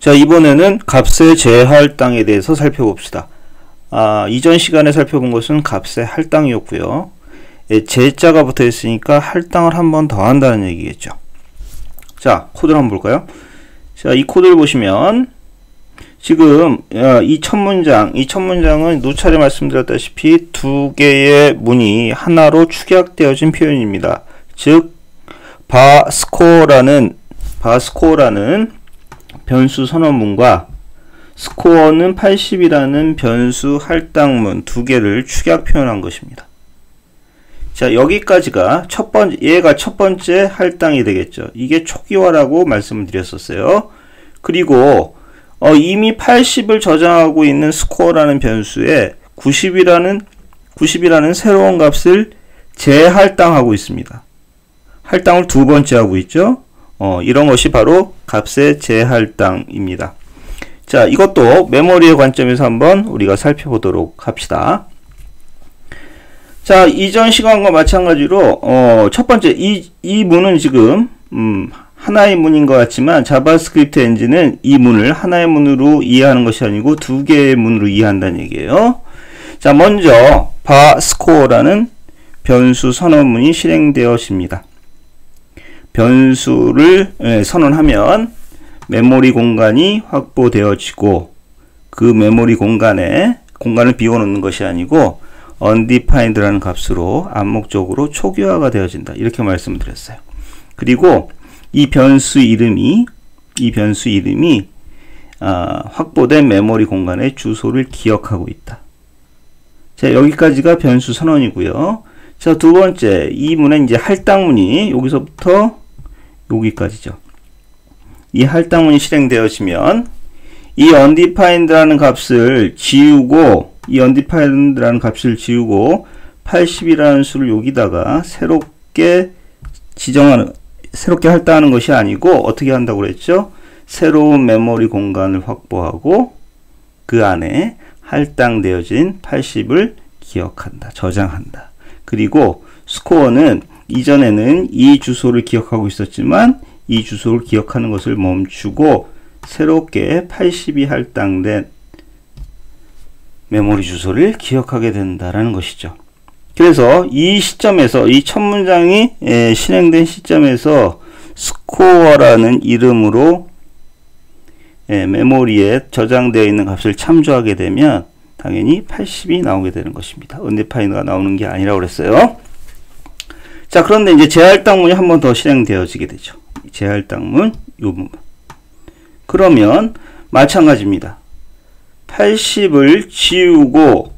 자, 이번에는 값의 재할당에 대해서 살펴봅시다. 이전 시간에 살펴본 것은 값의 할당이었고요. 재자가 붙어 있으니까 할당을 한 번 더 한다는 얘기겠죠. 자, 코드를 한번 볼까요? 자, 이 코드를 보시면 지금 이 첫 문장은 누차례 말씀드렸다시피 두 개의 문이 하나로 축약되어진 표현입니다. 즉 바스코어라는 변수 선언문과 스코어는 80이라는 변수 할당문 두 개를 축약 표현한 것입니다. 자, 여기까지가 얘가 첫 번째 할당이 되겠죠. 이게 초기화라고 말씀을 드렸었어요. 그리고 이미 80을 저장하고 있는 스코어라는 변수에 90이라는 새로운 값을 재할당하고 있습니다. 할당을 두 번째 하고 있죠. 이런 것이 바로 값의 재할당입니다. 자, 이것도 메모리의 관점에서 한번 우리가 살펴보도록 합시다. 자, 이전 시간과 마찬가지로 첫 번째 이 문은 지금 하나의 문인 것 같지만 자바스크립트 엔진은 이 문을 하나의 문으로 이해하는 것이 아니고 두 개의 문으로 이해한다는 얘기예요. 자, 먼저 바스코어라는 변수 선언문이 실행되어집니다. 변수를 선언하면 메모리 공간이 확보되어지고 그 메모리 공간을 비워놓는 것이 아니고 undefined라는 값으로 암묵적으로 초기화가 되어진다. 이렇게 말씀을 드렸어요. 그리고 이 변수 이름이 확보된 메모리 공간의 주소를 기억하고 있다. 자, 여기까지가 변수 선언이고요. 자, 두 번째, 이 문에 이제 할당문이 여기서부터 여기까지죠. 이 할당문이 실행되어지면 이 undefined라는 값을 지우고 80이라는 수를 여기다가 새롭게 할당하는 것이 아니고 어떻게 한다고 그랬죠? 새로운 메모리 공간을 확보하고 그 안에 할당되어진 80을 기억한다, 저장한다. 그리고 스코어는 이전에는 이 주소를 기억하고 있었지만 이 주소를 기억하는 것을 멈추고 새롭게 80이 할당된 메모리 주소를 기억하게 된다라는 것이죠. 그래서 이 시점에서 이 첫 문장이 실행된 시점에서 스코어라는 이름으로 메모리에 저장되어 있는 값을 참조하게 되면 당연히 80이 나오게 되는 것입니다. undefined가 나오는 게 아니라고 그랬어요. 자, 그런데 이제 재할당문이 한 번 더 실행되어지게 되죠. 재할당문 이 부분. 그러면 마찬가지입니다. 80을 지우고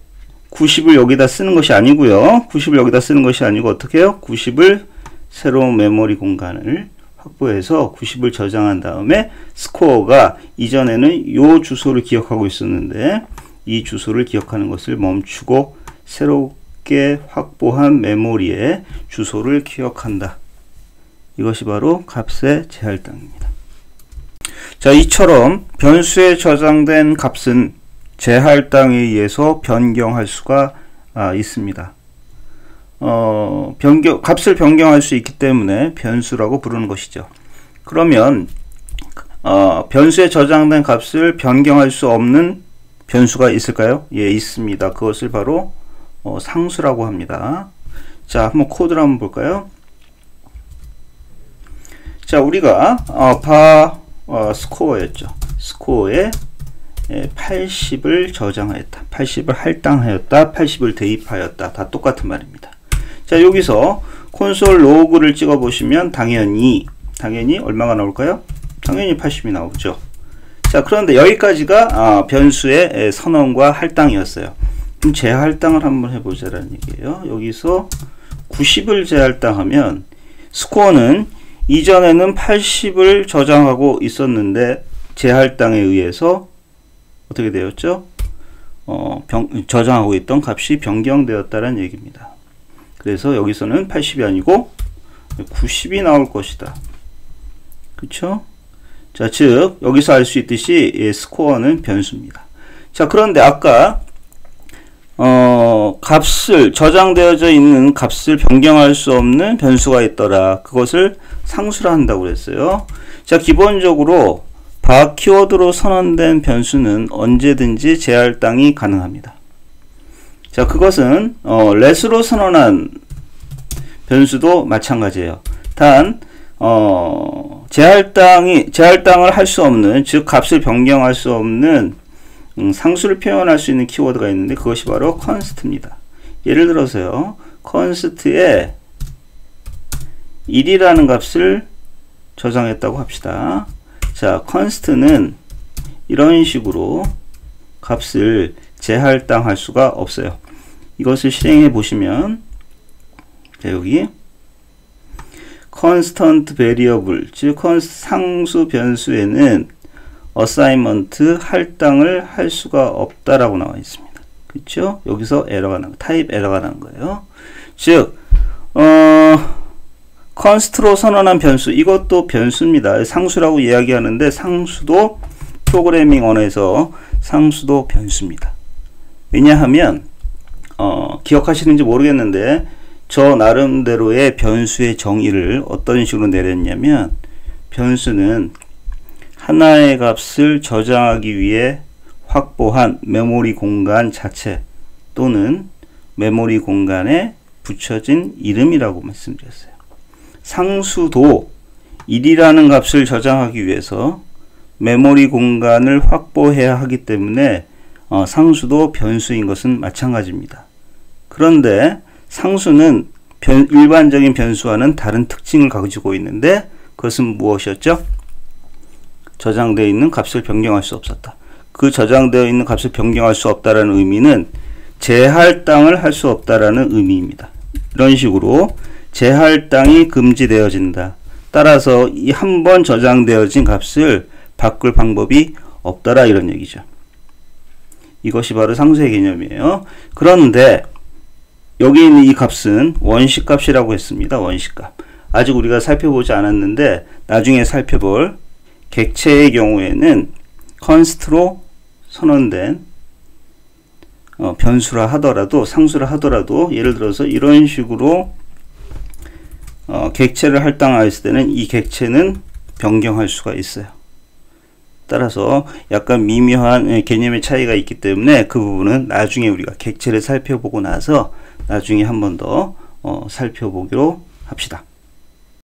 90을 여기다 쓰는 것이 아니고요. 90을 여기다 쓰는 것이 아니고 어떻게 해요? 90을 새로운 메모리 공간을 확보해서 90을 저장한 다음에 스코어가 이전에는 이 주소를 기억하고 있었는데 이 주소를 기억하는 것을 멈추고 새롭게 확보한 메모리의 주소를 기억한다. 이것이 바로 값의 재할당입니다. 자, 이처럼 변수에 저장된 값은 재할당에 의해서 변경할 수가 있습니다. 값을 변경할 수 있기 때문에 변수라고 부르는 것이죠. 그러면 변수에 저장된 값을 변경할 수 없는 변수가 있을까요? 예, 있습니다. 그것을 바로 상수라고 합니다. 자, 한번 코드를 한번 볼까요? 자, 우리가 스코어였죠. 스코어에 80을 저장하였다. 80을 할당하였다. 80을 대입하였다. 다 똑같은 말입니다. 자, 여기서 콘솔 로그를 찍어 보시면 당연히 얼마가 나올까요? 당연히 80이 나오죠. 자, 그런데 여기까지가 변수의 선언과 할당이었어요. 그럼 재할당을 한번 해보자라는 얘기예요. 여기서 90을 재할당하면 스코어는 이전에는 80을 저장하고 있었는데 재할당에 의해서 어떻게 되었죠? 저장하고 있던 값이 변경되었다는 얘기입니다. 그래서 여기서는 80이 아니고 90이 나올 것이다. 그쵸? 자, 즉 여기서 알 수 있듯이 스코어는 변수입니다. 자, 그런데 아까 저장되어져 있는 값을 변경할 수 없는 변수가 있더라. 그것을 상수라 한다고 그랬어요. 자, 기본적으로 바 키워드로 선언된 변수는 언제든지 재할당이 가능합니다. 자, 그것은 let으로 선언한 변수도 마찬가지예요. 단 재할당을 할 수 없는, 즉 값을 변경할 수 없는 상수를 표현할 수 있는 키워드가 있는데 그것이 바로 const입니다. 예를 들어서요, const에 1이라는 값을 저장했다고 합시다. 자, const는 이런 식으로 값을 재할당할 수가 없어요. 이것을 실행해 보시면, 자, 여기 constant variable, 즉 상수 변수에는 assignment, 할당을 할 수가 없다라고 나와 있습니다. 그렇죠? 여기서 에러가 난, 타입 에러가 난 거예요. 즉 const로 선언한 변수, 이것도 변수입니다. 상수라고 이야기하는데 상수도 프로그래밍 언어에서 상수도 변수입니다. 왜냐하면 기억하시는지 모르겠는데 저 나름대로의 변수의 정의를 어떤 식으로 내렸냐면, 변수는 하나의 값을 저장하기 위해 확보한 메모리 공간 자체 또는 메모리 공간에 붙여진 이름이라고 말씀드렸어요. 상수도 1이라는 값을 저장하기 위해서 메모리 공간을 확보해야 하기 때문에 상수도 변수인 것은 마찬가지입니다. 그런데 상수는 일반적인 변수와는 다른 특징을 가지고 있는데 그것은 무엇이었죠? 저장되어 있는 값을 변경할 수 없었다. 그 저장되어 있는 값을 변경할 수 없다라는 의미는 재할당을 할 수 없다라는 의미입니다. 이런 식으로 재할당이 금지되어진다. 따라서 이 한 번 저장되어진 값을 바꿀 방법이 없더라, 이런 얘기죠. 이것이 바로 상수의 개념이에요. 그런데 여기 있는 이 값은 원식 값이라고 했습니다. 원식 값. 아직 우리가 살펴보지 않았는데 나중에 살펴볼 객체의 경우에는 const로 선언된 변수라 하더라도, 상수라 하더라도, 예를 들어서 이런 식으로 객체를 할당하였을 때는 이 객체는 변경할 수가 있어요. 따라서 약간 미묘한 개념의 차이가 있기 때문에 그 부분은 나중에 우리가 객체를 살펴보고 나서 나중에 한 번 더 살펴보기로 합시다.